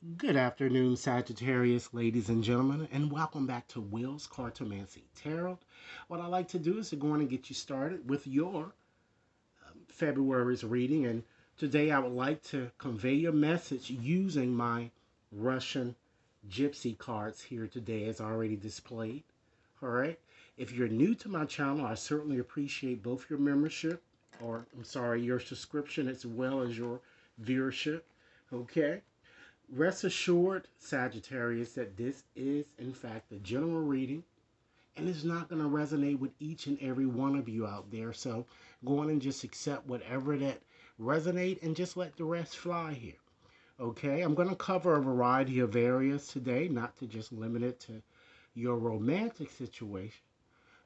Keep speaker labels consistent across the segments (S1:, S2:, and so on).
S1: Good afternoon, Sagittarius, ladies and gentlemen, and welcome back to Will's Cartomancy Tarot. What I like to do is to go on and get you started with your February's reading, and today I would like to convey your message using my Russian gypsy cards here today as already displayed. All right. If you're new to my channel, I certainly appreciate both your membership, or I'm sorry, your subscription as well as your viewership. Okay. Rest assured, Sagittarius, that this is, in fact, a general reading and it's not going to resonate with each and every one of you out there. So go on and just accept whatever that resonate and just let the rest fly here. Okay, I'm going to cover a variety of areas today, not to just limit it to your romantic situation.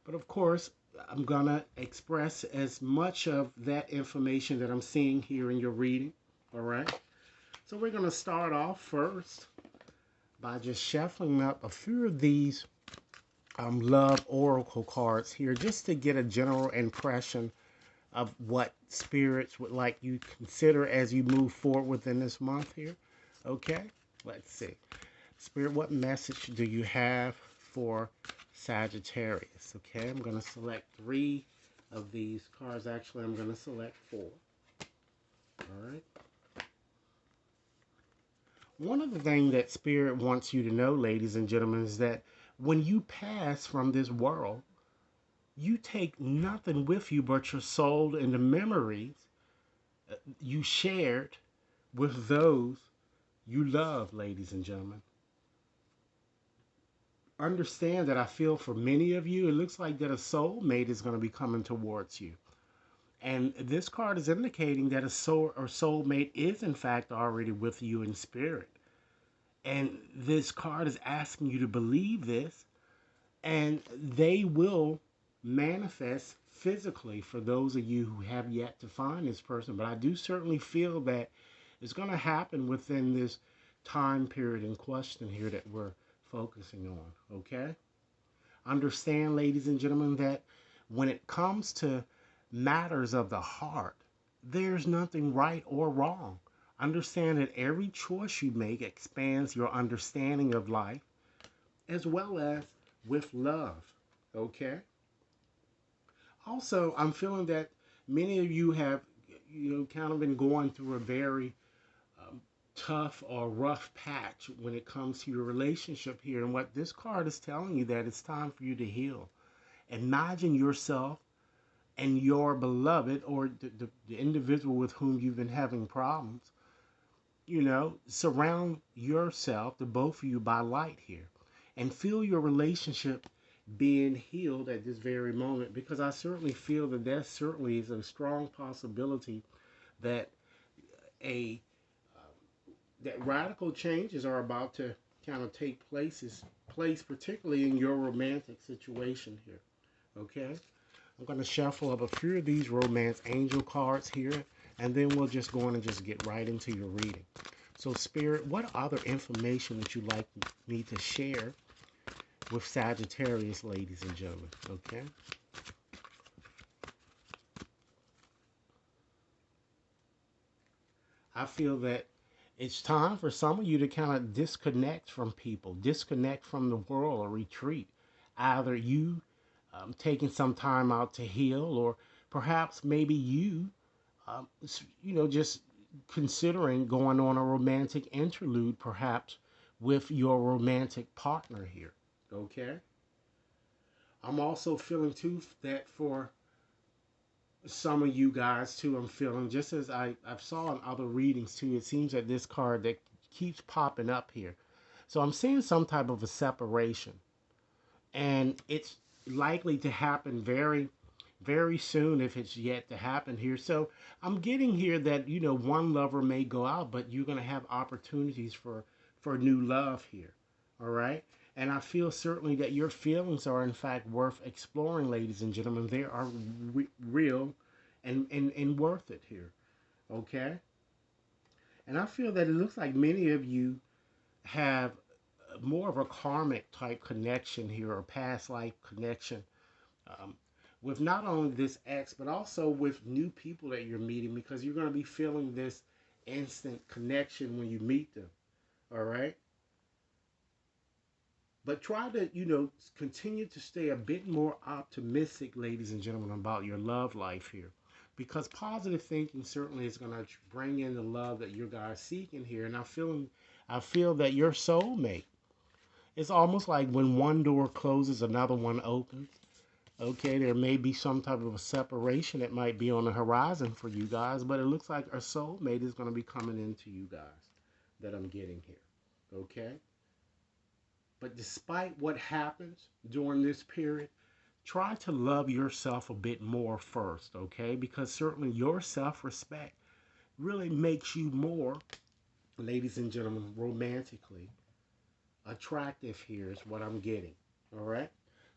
S1: But of course, I'm going to express as much of that information that I'm seeing here in your reading. All right. So we're going to start off first by just shuffling up a few of these love oracle cards here just to get a general impression of what spirits would like you consider as you move forward within this month here. Okay, let's see. Spirit, what message do you have for Sagittarius? Okay, I'm going to select 3 of these cards. Actually, I'm going to select 4. All right. One of the things that Spirit wants you to know, ladies and gentlemen, is that when you pass from this world, you take nothing with you but your soul and the memories you shared with those you love, ladies and gentlemen. Understand that I feel for many of you, it looks like that a soulmate is going to be coming towards you. And this card is indicating that a soul or soulmate is in fact already with you in spirit. And this card is asking you to believe this, and they will manifest physically for those of you who have yet to find this person. But I do certainly feel that it's going to happen within this time period in question here that we're focusing on. Okay? Understand, ladies and gentlemen, that when it comes to matters of the heart, there's nothing right or wrong. Understand that every choice you make expands your understanding of life as well as with love. Okay? Also, I'm feeling that many of you have, kind of been going through a very tough or rough patch when it comes to your relationship here. And what this card is telling you that it's time for you to heal. Imagine yourself and your beloved or the individual with whom you've been having problems, surround yourself, the both of you, by light here. And feel your relationship being healed at this very moment, because I certainly feel that there certainly is a strong possibility that a that radical changes are about to kind of take place, particularly in your romantic situation here. Okay, I'm going to shuffle up a few of these romance angel cards here, and then we'll just go on and just get right into your reading. So, Spirit, what other information would you like me to share with Sagittarius, ladies and gentlemen? Okay. I feel that it's time for some of you to kind of disconnect from people, disconnect from the world, or retreat. Either you taking some time out to heal, or perhaps maybe you, just considering going on a romantic interlude, perhaps with your romantic partner here. Okay. I'm also feeling too that for some of you guys too, I'm feeling just as I've saw in other readings too, it seems that this card that keeps popping up here. So I'm seeing some type of a separation, and it's likely to happen very, very soon if it's yet to happen here. So I'm getting here that, one lover may go out, but you're going to have opportunities for new love here. All right. And I feel certainly that your feelings are in fact worth exploring, ladies and gentlemen. They are real and worth it here. Okay. And I feel that it looks like many of you have more of a karmic type connection here, or past life connection, um, with not only this ex, but also with new people that you're meeting, because you're going to be feeling this instant connection when you meet them. All right. But try to, continue to stay a bit more optimistic, ladies and gentlemen, about your love life here. Because positive thinking certainly is going to bring in the love that you guys are seeking here. And I feel that your soulmate, it's almost like when one door closes, another one opens. Okay, there may be some type of a separation that might be on the horizon for you guys, but it looks like a soulmate is going to be coming into you guys that I'm getting here. Okay? But despite what happens during this period, try to love yourself a bit more first, okay? Because certainly your self respect really makes you more, ladies and gentlemen, romantically attractive here is what I'm getting, all right?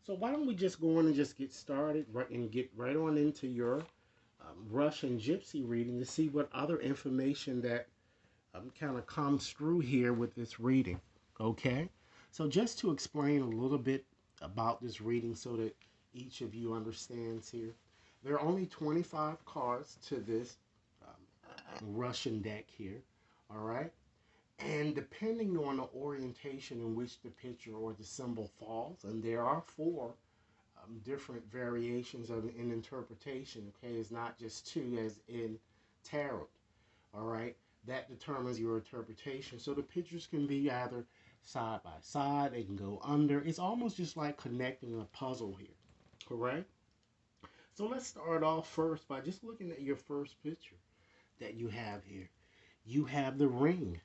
S1: So why don't we just go on and just get started right and get right on into your Russian gypsy reading to see what other information that kind of comes through here with this reading. Okay? So, just to explain a little bit about this reading so that each of you understands here, there are only 25 cards to this Russian deck here. All right? And depending on the orientation in which the picture or the symbol falls, and there are four different variations of an interpretation. Okay, it's not just two as in tarot. All right, that determines your interpretation. So the pictures can be either side by side, they can go under. It's almost just like connecting a puzzle here. Correct. So let's start off first by just looking at your first picture that you have here. You have the ring.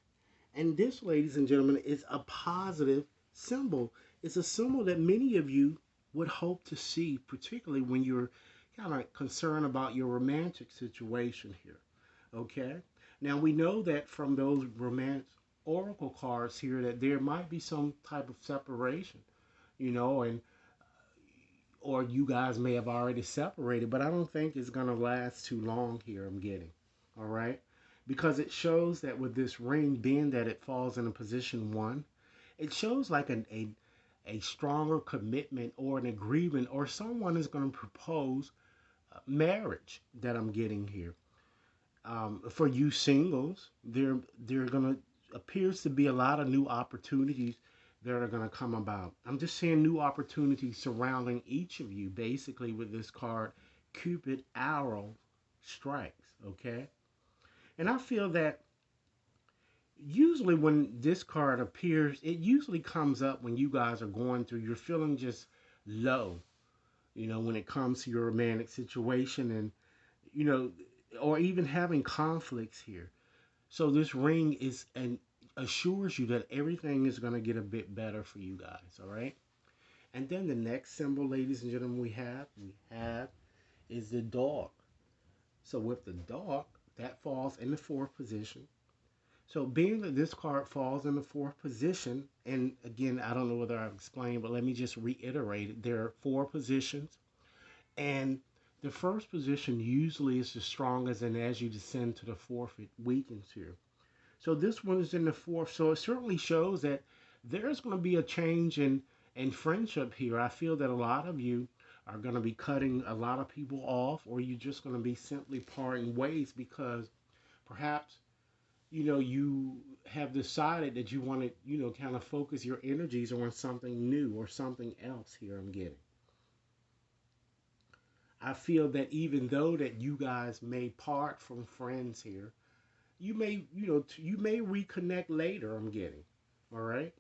S1: And this, ladies and gentlemen, is a positive symbol. It's a symbol that many of you would hope to see, particularly when you're kind of concerned about your romantic situation here. Okay? Now, we know that from those romance oracle cards here that there might be some type of separation, and or you guys may have already separated, but I don't think it's going to last too long here, I'm getting. All right? Because it shows that with this ring, being that it falls in a position one, it shows like a stronger commitment or an agreement, or someone is going to propose marriage that I'm getting here. For you singles, there gonna appears to be a lot of new opportunities that are gonna come about. I'm just saying new opportunities surrounding each of you, basically with this card, Cupid arrow strikes. Okay, and I feel that usually when this card appears, it usually comes up when you guys are going through, you're feeling just low. When it comes to your romantic situation, and you know, or even having conflicts here. So this ring is and assures you that everything is going to get a bit better for you guys, all right? And then the next symbol, ladies and gentlemen, we have is the dog. So with the dog, that falls in the fourth position. So being that this card falls in the fourth position, and again, I don't know whether I've explained, but let me just reiterate it. There are four positions, and the first position usually is the strongest, and as you descend to the fourth, it weakens here. So this one is in the fourth. So it certainly shows that there's going to be a change in friendship here. I feel that a lot of you are going to be cutting a lot of people off, or you're just going to be simply parting ways because perhaps you have decided that you want to kind of focus your energies on something new or something else here. I'm getting. I feel that even though that you guys may part from friends here, you may, you may reconnect later, I'm getting. All right?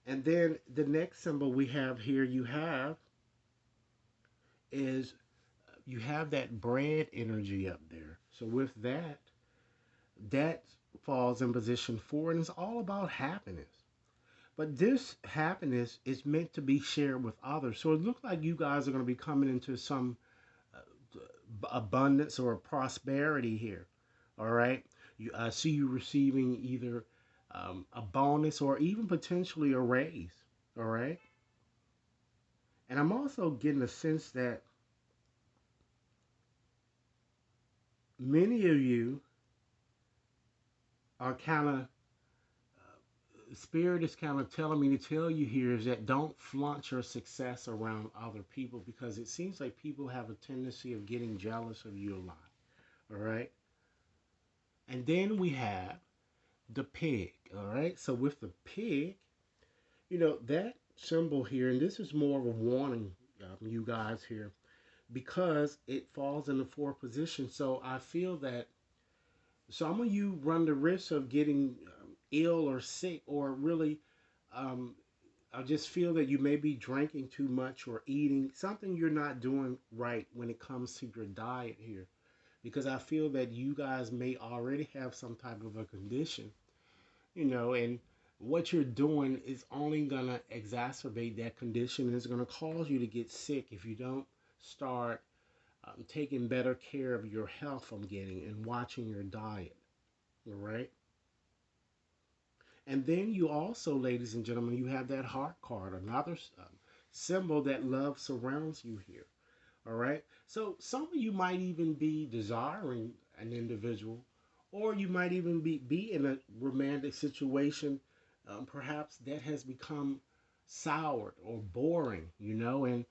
S1: And then the next symbol we have here is you have that bread energy up there. So with that falls in position 4 and it's all about happiness. But this happiness is meant to be shared with others. So it looks like you guys are going to be coming into some abundance or prosperity here. All right. I see you receiving either a bonus or even potentially a raise. All right. And I'm also getting a sense that many of you are kind of, Spirit is kind of telling me to tell you here is that don't flaunt your success around other people because it seems like people have a tendency of getting jealous of you a lot. All right. And then we have the pig. All right. So with the pig, that symbol here, and this is more of a warning, you guys here, because it falls in the fourth position. So I feel that some of you run the risk of getting ill or sick, or really, um, I just feel that you may be drinking too much or eating something you're not doing right when it comes to your diet here. Because I feel that you guys may already have some type of a condition, and what you're doing is only going to exacerbate that condition, and it's going to cause you to get sick if you don't start taking better care of your health, I'm getting, and watching your diet. All right. And then you also, ladies and gentlemen, you have that heart card, another symbol that love surrounds you here. All right. So some of you might even be desiring an individual, or you might even be in a romantic situation, perhaps that has become soured or boring, and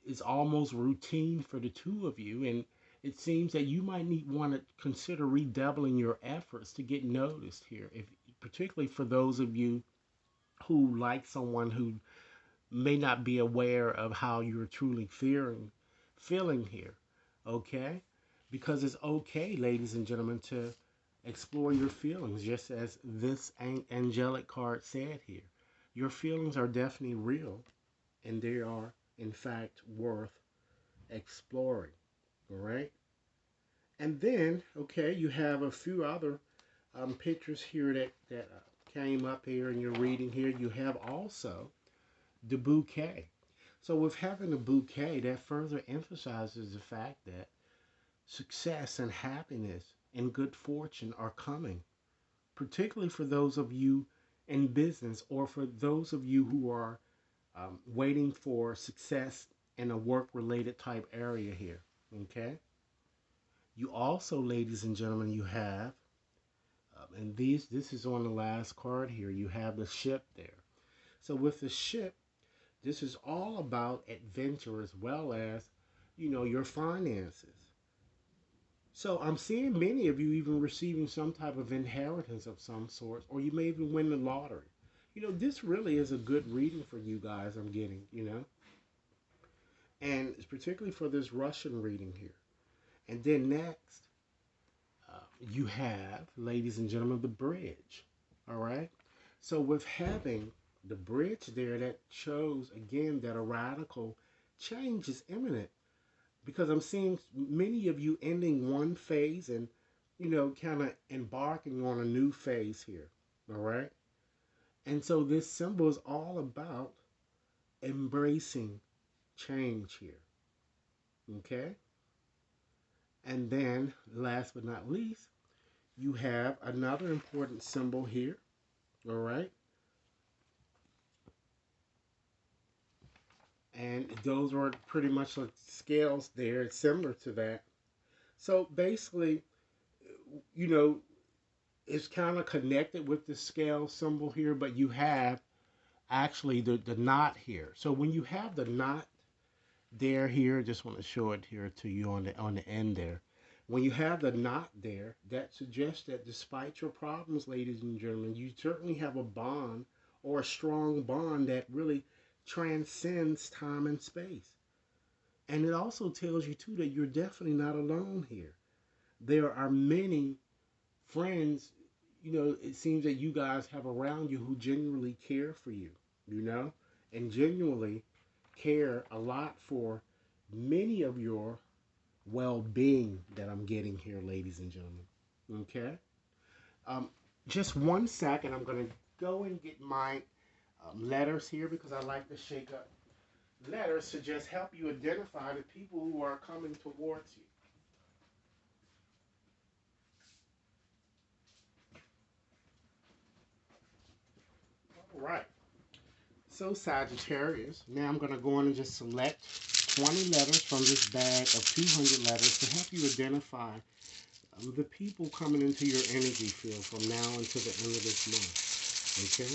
S1: it's almost routine for the two of you. And it seems that you might need want to consider redoubling your efforts to get noticed here, if particularly for those of you who like someone who may not be aware of how you're truly feeling here. Okay? Because it's okay, ladies and gentlemen, to explore your feelings, just as this angelic card said here. Your feelings are definitely real, and they are, in fact, worth exploring. All right? And then, okay, you have a few other pictures here that came up here in your reading here. You have also the bouquet. So with having a bouquet, that further emphasizes the fact that success and happiness and good fortune are coming, particularly for those of you in business, or for those of you who are waiting for success in a work-related type area here. Okay. You also, ladies and gentlemen, you have, and this is on the last card here. You have the ship there. So with the ship, this is all about adventure as well as, your finances. So I'm seeing many of you even receiving some type of inheritance of some sort, or you may even win the lottery. This really is a good reading for you guys, I'm getting. And it's particularly for this Russian reading here. And then next, you have, ladies and gentlemen, the bridge. All right? So with having the bridge there, that shows again that a radical change is imminent, because I'm seeing many of you ending one phase and, kind of embarking on a new phase here. All right? And so this symbol is all about embracing change here. Okay? And then last but not least, you have another important symbol here. All right? And those are pretty much like scales there. It's similar to that. So basically, you know, it's kind of connected with the scale symbol here, but you have actually the knot here. So when you have the knot there here, just want to show it here to you on the end there. When you have the knot there, that suggests that despite your problems, ladies and gentlemen, you certainly have a bond, or a strong bond, that really transcends time and space. And it also tells you too that you're definitely not alone here. There are many friends, it seems that you guys have around you who genuinely care for you, and genuinely care a lot for many of your well-being that I'm getting here, ladies and gentlemen. Okay? Um, just one second. I'm going to go and get my letters here, because I like to shake up letters to just help you identify the people who are coming towards you. All right. So Sagittarius, now I'm going to go in and just select 20 letters from this bag of 200 letters to help you identify the people coming into your energy field from now until the end of this month. Okay?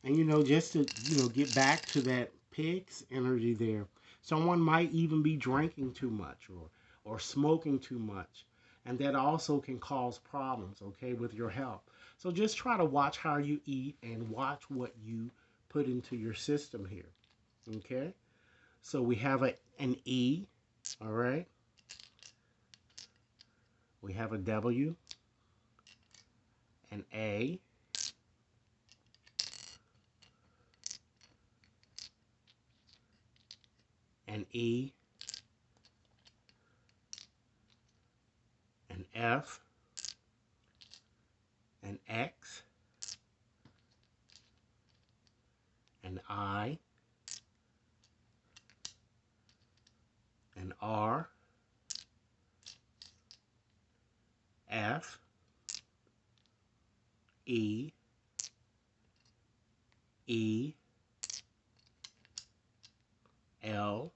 S1: And just to get back to that Pigs energy there. Someone might even be drinking too much or smoking too much. And that also can cause problems, okay, with your health. So just try to watch how you eat and watch what you put into your system here. Okay? So we have an E, all right? We have a W, an A, an E, an F, an X, an I, an R, F, E, E, L.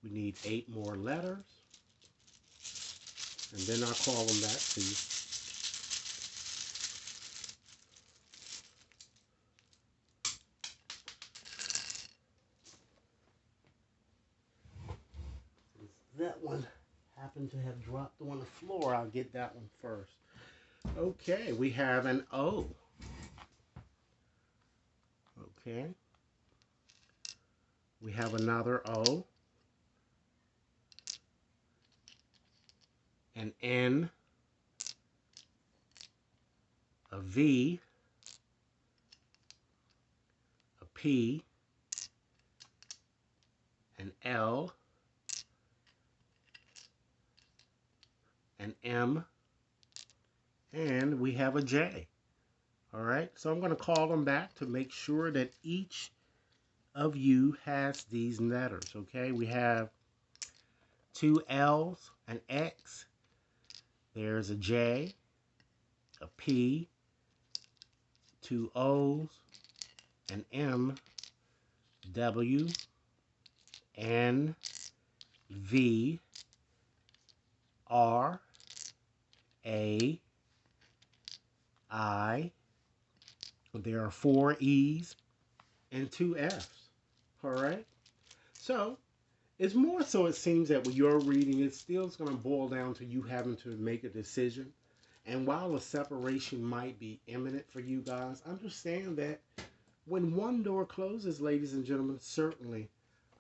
S1: We need 8 more letters. And then I'll call them back to you. That one happened to have dropped on the floor. I'll get that one first. Okay, we have an O. Okay. We have another O. An N. A V. A P. An L. An M. And we have a J. All right, so I'm going to call them back to make sure that each of you has these letters, okay? We have 2 L's, an X, there's a J, a P, 2 O's, an M, W, N, V, R, A, I. There are 4 E's and 2 F's. All right. So it's more so it seems that when you're reading, it still is going to boil down to you having to make a decision. And while a separation might be imminent for you guys, understand that when one door closes, ladies and gentlemen, certainly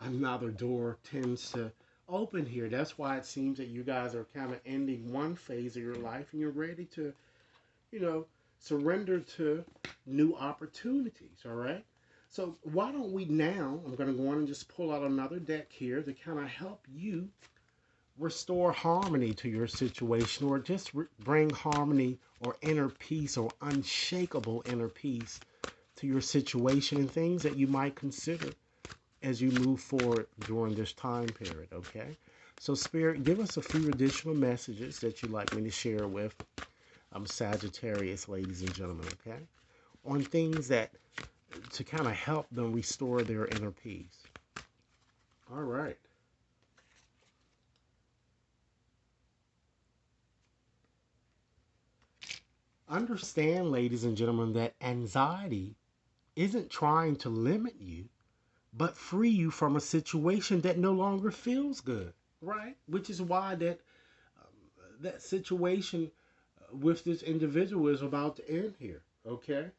S1: another door tends to open here. That's why it seems that you guys are kind of ending one phase of your life and you're ready to, you know, surrender to new opportunities, all right? So why don't we now, I'm going to go on and just pull out another deck here to kind of help you restore harmony to your situation or just bring harmony or inner peace or unshakable inner peace to your situation and things that you might consider as you move forward during this time period, okay? So Spirit, give us a few additional messages that you'd like me to share with Sagittarius, ladies and gentlemen, okay? On things that to kind of help them restore their inner peace. All right. Understand, ladies and gentlemen, that anxiety isn't trying to limit you, but free you from a situation that no longer feels good, right? Which is why that situation with this individual is about to end here, okay?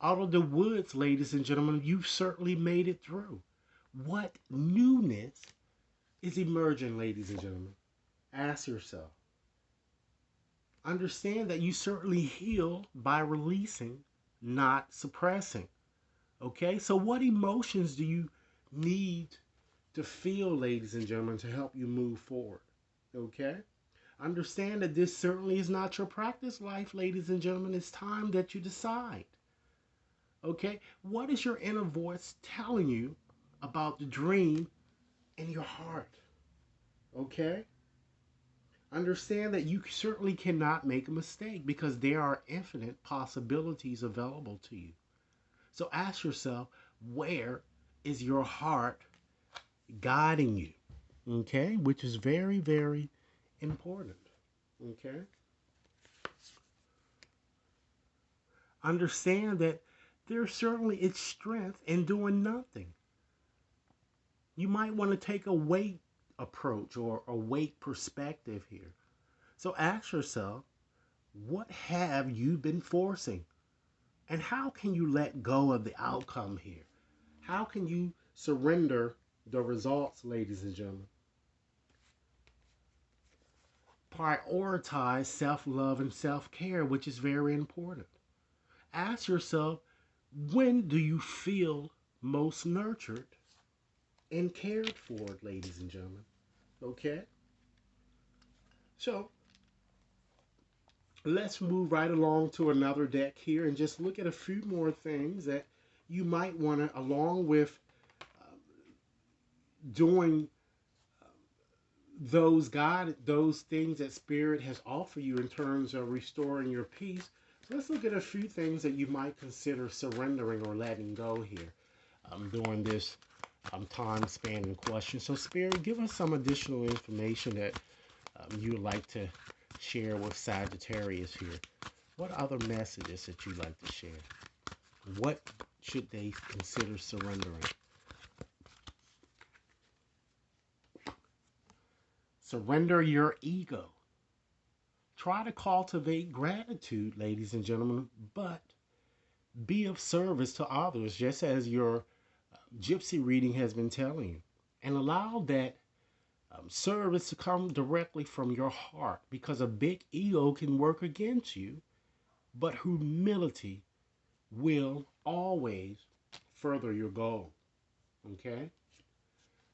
S1: Out of the woods, ladies and gentlemen, you've certainly made it through. What newness is emerging, ladies and gentlemen? Ask yourself. Understand that you certainly heal by releasing, not suppressing. Okay? So, what emotions do you need to feel, ladies and gentlemen, to help you move forward? Okay? Understand that this certainly is not your practice life, ladies and gentlemen. It's time that you decide. Okay? What is your inner voice telling you about the dream in your heart? Okay? Understand that you certainly cannot make a mistake because there are infinite possibilities available to you. So ask yourself, where is your heart guiding you? Okay? Which is very, very important. Okay? Understand that there certainly is strength in doing nothing. You might want to take a weight approach or a weight perspective here. So ask yourself, what have you been forcing? And how can you let go of the outcome here? How can you surrender the results, ladies and gentlemen? Prioritize self love and self care, which is very important. Ask yourself, when do you feel most nurtured and cared for, ladies and gentlemen? Okay? So let's move right along to another deck here and just look at a few more things that you might want to, along with doing those things that spirit has offered you in terms of restoring your peace. So let's look at a few things that you might consider surrendering or letting go here during this time span in question. So spirit, give us some additional information that you would like to share with Sagittarius here. What other messages that you'd like to share? What should they consider surrendering? Surrender your ego. Try to cultivate gratitude, ladies and gentlemen, but be of service to others, just as your gypsy reading has been telling you. And allow that service to come directly from your heart, because a big ego can work against you, but humility will always further your goal. Okay?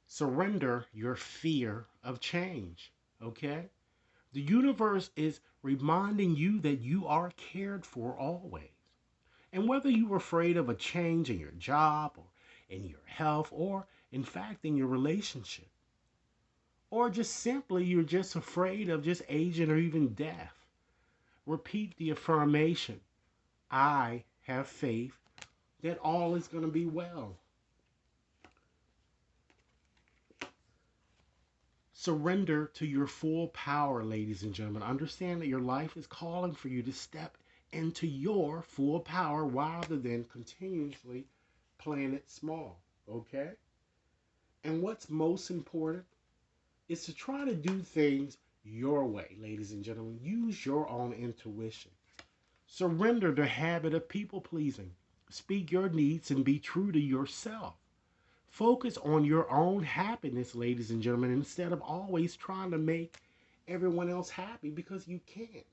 S1: Surrender your fear of change. Okay? The universe is reminding you that you are cared for always. And whether you're afraid of a change in your job or in your health or, in fact, in your relationship, or just simply you're just afraid of just aging or even death, repeat the affirmation, I have faith that all is going to be well. Surrender to your full power, ladies and gentlemen. Understand that your life is calling for you to step into your full power rather than continuously playing it small. Okay? And what's most important is to try to do things your way, ladies and gentlemen. Use your own intuition. Surrender the habit of people pleasing. Speak your needs and be true to yourself. Focus on your own happiness, ladies and gentlemen, instead of always trying to make everyone else happy, because you can't.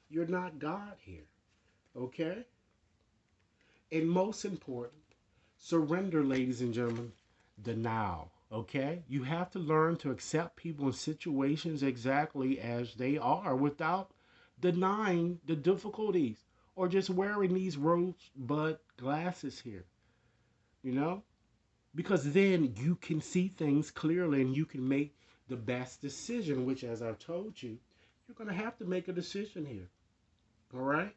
S1: You're not God here. Okay? And most important, surrender, ladies and gentlemen, the now. Okay? You have to learn to accept people and situations exactly as they are without denying the difficulties or just wearing these rosebud glasses here. You know? Because then you can see things clearly and you can make the best decision, which, as I've told you, you're going to have to make a decision here. All right?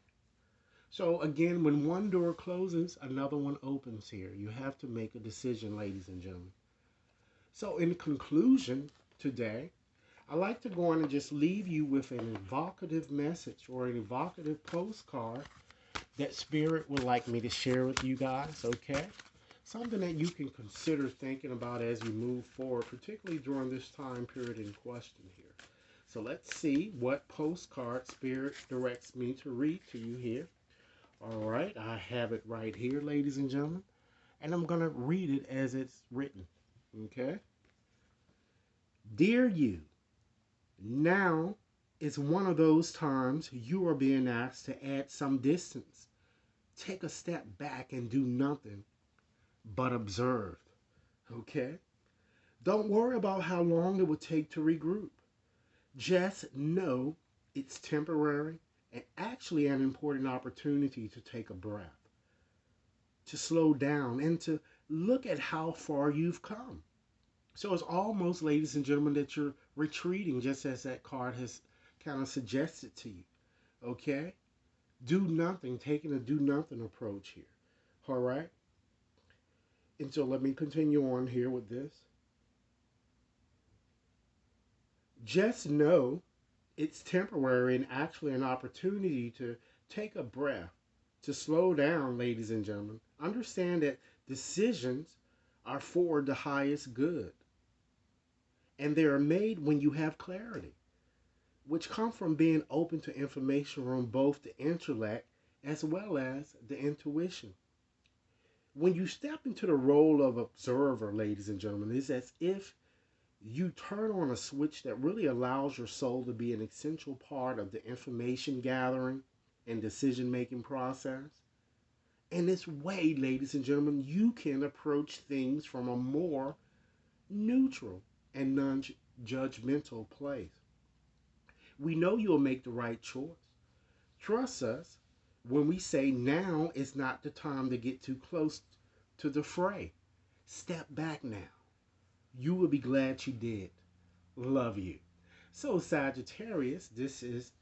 S1: So, again, when one door closes, another one opens here. You have to make a decision, ladies and gentlemen. So, in conclusion, today, I like to go on and just leave you with an evocative message or an evocative postcard that Spirit would like me to share with you guys, okay? Something that you can consider thinking about as you move forward, particularly during this time period in question here. So let's see what postcard Spirit directs me to read to you here. All right, I have it right here, ladies and gentlemen, and I'm going to read it as it's written, okay? Dear you, now is one of those times you are being asked to add some distance. Take a step back and do nothing but observe. Okay? Don't worry about how long it will take to regroup. Just know it's temporary and actually an important opportunity to take a breath, to slow down, and to look at how far you've come. So it's almost, ladies and gentlemen, that you're retreating, just as that card has kind of suggested to you. Okay? Do nothing, taking a do nothing approach here. All right? And so let me continue on here with this. Just know it's temporary and actually an opportunity to take a breath, to slow down, ladies and gentlemen. Understand that decisions are for the highest good, and they are made when you have clarity, which come from being open to information from both the intellect as well as the intuition. When you step into the role of observer, ladies and gentlemen, it's as if you turn on a switch that really allows your soul to be an essential part of the information gathering and decision making process. In this way, ladies and gentlemen, you can approach things from a more neutral and non judgmental place. We know you'll make the right choice. Trust us when we say now is not the time to get too close to the fray. Step back now. You will be glad you did. Love you. So, Sagittarius, this is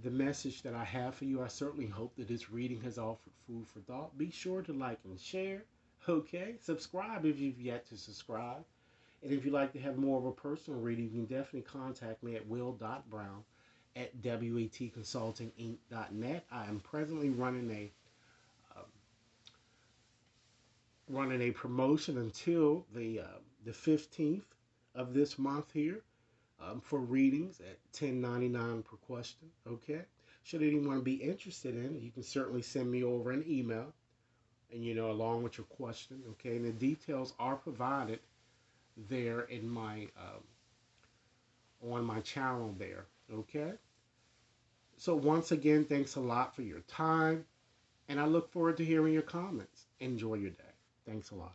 S1: the message that I have for you. I certainly hope that this reading has offered food for thought. Be sure to like and share. Okay? Subscribe if you've yet to subscribe. And if you'd like to have more of a personal reading, you can definitely contact me at will.brown at wetconsultinginc.net. I am presently running a promotion until the 15th of this month here, for readings at $10.99 per question. Okay, should anyone be interested in it, you can certainly send me over an email, and along with your question. Okay, and the details are provided there in my on my channel there. Okay, so once again, thanks a lot for your time, and I look forward to hearing your comments. Enjoy your day. Thanks a lot.